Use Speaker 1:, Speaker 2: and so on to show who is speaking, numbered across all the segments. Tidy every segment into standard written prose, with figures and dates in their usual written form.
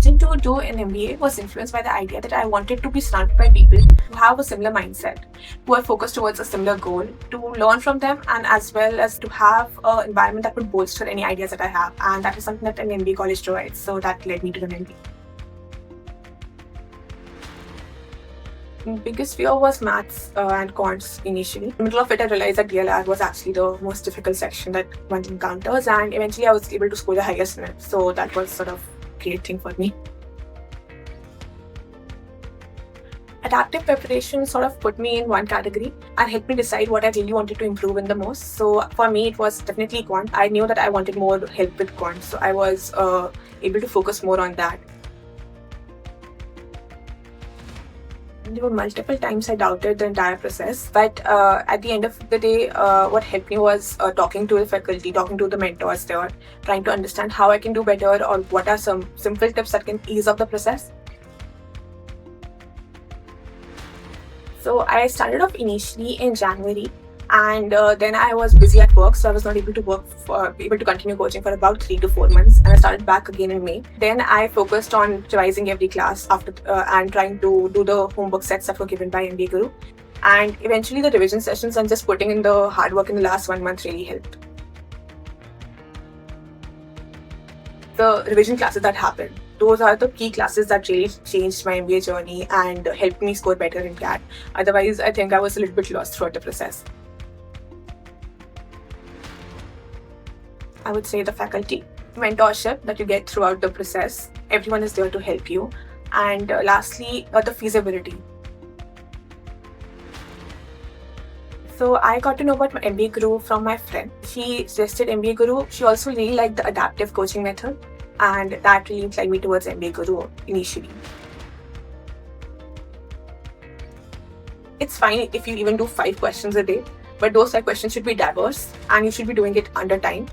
Speaker 1: decision to do an MBA was influenced by the idea that I wanted to be surrounded by people who have a similar mindset, who are focused towards a similar goal, to learn from them, and as well as to have an environment that would bolster any ideas that I have. And that is something that an MBA college provides. So that led me to an MBA. Biggest fear was maths and quants initially. In the middle of it, I realized that DLR was actually the most difficult section that one encounters, and eventually I was able to score the highest in it. So that was sort of a great thing for me. Adaptive preparation sort of put me in one category and helped me decide what I really wanted to improve in the most. So for me, it was definitely quant. I knew that I wanted more help with quant, so I was able to focus more on that. There were multiple times I doubted the entire process, but at the end of the day, what helped me was talking to the faculty, talking to the mentors there, trying to understand how I can do better or what are some simple tips that can ease up the process. So I started off initially in January, and then I was busy at work, so I was not able to continue coaching for about 3 to 4 months, and I started back again in May. Then I focused on revising every class after and trying to do the homework sets that were given by MBA Guru, and eventually the revision sessions and just putting in the hard work in the last 1 month really helped. The revision classes that happened, those are the key classes that really changed my MBA journey and helped me score better in CAT. Otherwise, I think I was a little bit lost throughout the process. I would say the faculty, mentorship that you get throughout the process. Everyone is there to help you. And lastly, the feasibility. So I got to know about MBA Guru from my friend. She suggested MBA Guru. She also really liked the adaptive coaching method, and that really inclined me towards MBA Guru initially. It's fine if you even do 5 questions a day, but those 5 questions should be diverse and you should be doing it under time.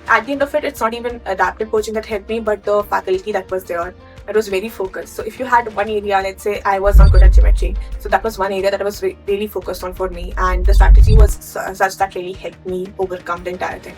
Speaker 1: At the end of it, it's not even adaptive coaching that helped me, but the faculty that was there, that was very focused. So if you had one area, let's say I was not good at geometry, so that was one area that I was really focused on for me, and the strategy was such that really helped me overcome the entire thing.